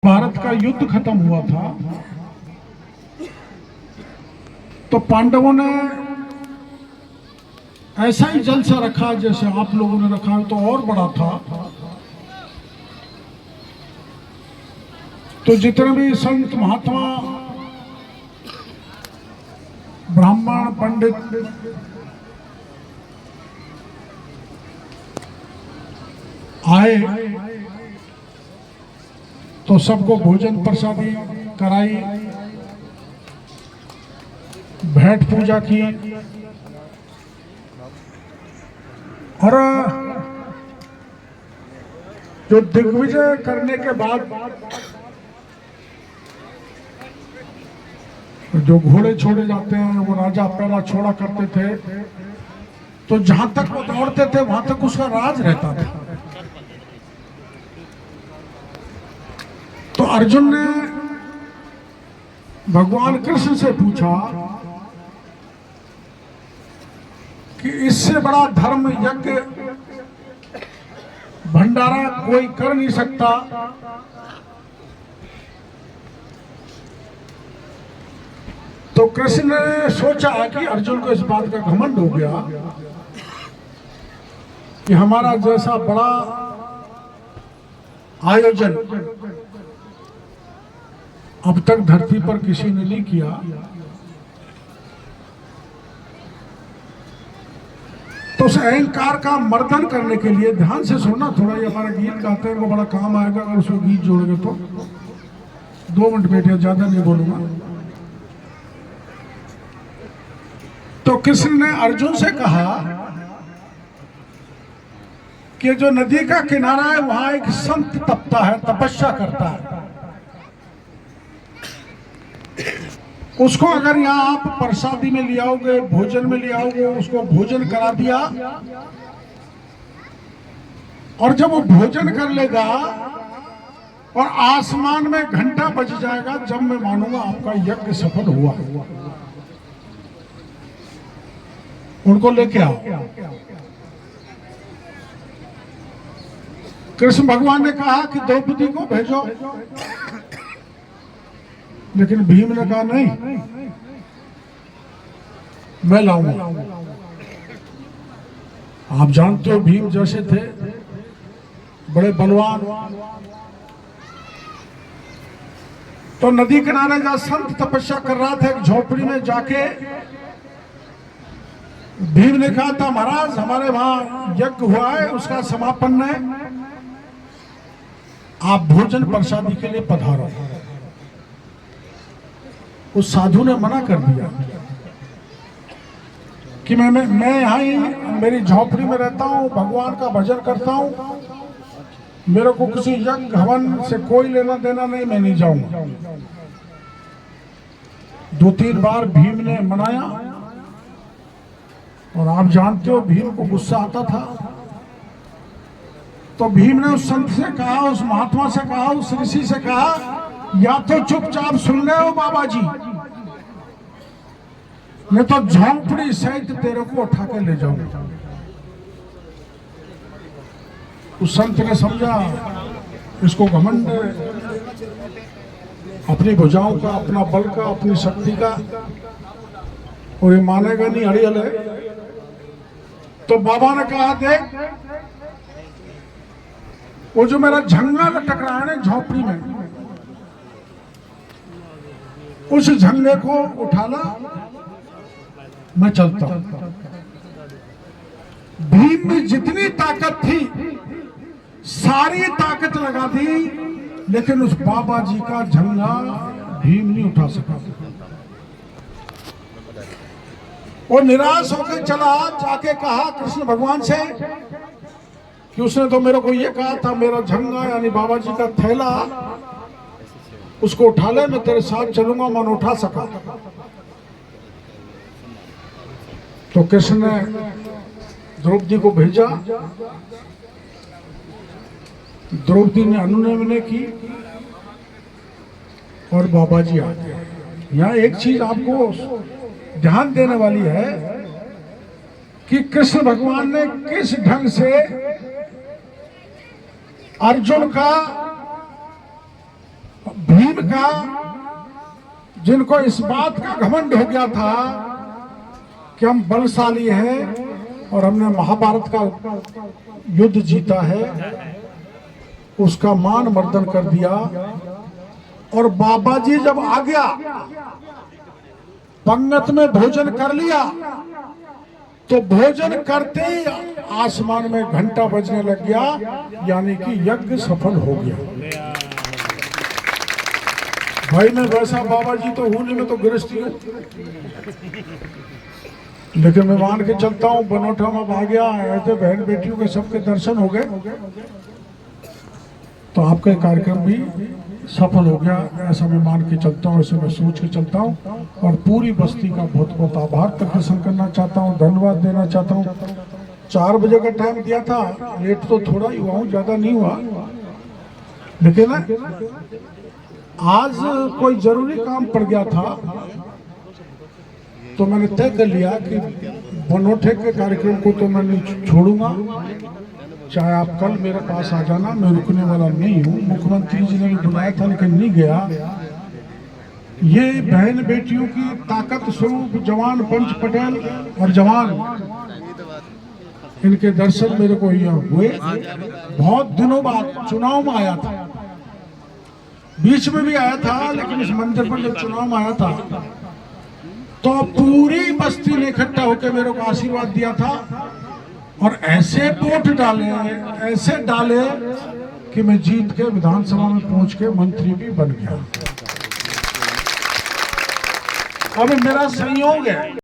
भारत का युद्ध खत्म हुआ था तो पांडवों ने ऐसा ही जलसा रखा जैसे आप लोगों ने रखा है, तो और बड़ा था। तो जितने भी संत महात्मा ब्राह्मण पंडित आए तो सबको भोजन प्रसादी कराई, भेंट पूजा की और जो दिग्विजय करने के बाद जो घोड़े छोड़े जाते हैं वो राजा पहला छोड़ा करते थे, तो जहां तक वो दौड़ते थे वहां तक उसका राज रहता था। तो अर्जुन ने भगवान कृष्ण से पूछा कि इससे बड़ा धर्म यज्ञ भंडारा कोई कर नहीं सकता, तो कृष्ण ने सोचा कि अर्जुन को इस बात का घमंड हो गया कि हमारा जैसा बड़ा आयोजन अब तक धरती पर किसी ने नहीं किया। तो उस अहंकार का मर्दन करने के लिए, ध्यान से सुनना थोड़ा, ये हमारा गीत गाते हैं वो बड़ा काम आएगा अगर उसको गीत जोड़ोगे तो। 2 मिनट बैठे, ज्यादा नहीं बोलूंगा। तो कृष्ण ने अर्जुन से कहा कि जो नदी का किनारा है वहां एक संत तपता है, तपस्या करता है, उसको अगर यहाँ आप प्रसादी में ले आओगे, भोजन में ले आओगे, उसको भोजन करा दिया और जब वो भोजन कर लेगा और आसमान में घंटा बज जाएगा, जब मैं मानूंगा आपका यज्ञ सफल हुआ। उनको लेके आओ। कृष्ण भगवान ने कहा कि द्रौपदी को भेजो, लेकिन भीम ने कहा नहीं, मैं लाऊंगा। आप जानते हो भीम जैसे थे, बड़े बलवान। तो नदी किनारे जहां संत तपस्या कर रहा था, एक झोपड़ी में जाके भीम ने कहा था, महाराज हमारे वहां यज्ञ हुआ है, उसका समापन है, आप भोजन प्रसादी के लिए पधारो। उस साधु ने मना कर दिया कि मैं यहाँ ही मेरी झोपड़ी में रहता हूँ, भगवान का भजन करता हूँ, मेरे को किसी यज्ञ हवन से कोई लेना देना नहीं, मैं नहीं जाऊंगा। 2-3 बार भीम ने मनाया और आप जानते हो भीम को गुस्सा आता था। तो भीम ने उस संत से कहा, उस महात्मा से कहा, उस ऋषि से कहा, या तो चुपचाप सुन रहे हो बाबा जी, नहीं तो झोंपड़ी सहित तेरे को उठा के ले जाऊंगा। उस संत ने समझा इसको घमंड है, अपनी भुजाओं का, अपना बल का, अपनी शक्ति का, और ये मानेगा नहीं, अड़ियल है। तो बाबा ने कहा, देख वो जो मेरा झंगा लटक रहा है ना झोपड़ी में, उस झंगे को उठा ला, मैं चलता हूं। भीम में जितनी ताकत थी सारी ताकत लगा दी, लेकिन उस बाबा जी का झंगा भीम नहीं उठा सका। वो निराश होकर चला, जाके कहा कृष्ण भगवान से कि उसने तो मेरे को ये कहा था, मेरा झंगा यानी बाबा जी का थैला उसको उठा ले, मैं तेरे साथ चलूंगा। मन उठा सका। तो कृष्ण ने द्रौपदी को भेजा, द्रौपदी ने अनुनय की और बाबा जी आ गए। यहाँ एक चीज आपको ध्यान देने वाली है कि कृष्ण भगवान ने किस ढंग से अर्जुन का भीम का, जिनको इस बात का घमंड हो गया था कि हम बलशाली हैं और हमने महाभारत का युद्ध जीता है, उसका मान मर्दन कर दिया। और बाबा जी जब आ गया, पंगत में भोजन कर लिया, तो भोजन करते ही आसमान में घंटा बजने लग गया, यानी कि यज्ञ सफल हो गया। भाई मैं वैसा बाबा जी तो हूं नहीं, मैं तो गृहस्थी हूं, लेकिन मैं मान के चलता हूं बनोटा में आ गया, ऐसे बहन बेटियों के सबके दर्शन हो गए, तो आपका कार्यक्रम भी सफल हो गया, ऐसा मैं मान के चलता हूँ, ऐसे मैं सोच के चलता हूँ। और पूरी बस्ती का बहुत बहुत आभार प्रदर्शन करना चाहता हूँ, धन्यवाद देना चाहता हूँ। 4 बजे का टाइम दिया था, लेट तो थोड़ा ही हुआ हूँ, ज्यादा नहीं हुआ, लेकिन आज कोई जरूरी काम पड़ गया था, तो मैंने तय कर लिया कि बनोटे के कार्यक्रम को तो मैं नहीं छोड़ूंगा, चाहे आप कल मेरे पास आ जाना, मैं रुकने वाला नहीं हूँ। मुख्यमंत्री जी ने भी बुलाया था लेकिन नहीं गया। ये बहन बेटियों की ताकत स्वरूप जवान पंच पटेल और जवान, इनके दर्शन मेरे को यहाँ हुए। बहुत दिनों बाद चुनाव में आया था, बीच में भी आया था, लेकिन इस मंदिर पर जब चुनाव में आया था तो पूरी बस्ती ने इकट्ठा होकर मेरे को आशीर्वाद दिया था, और ऐसे वोट डाले, ऐसे डाले कि मैं जीत के विधानसभा में पहुंच के मंत्री भी बन गया। अब मेरा संयोग है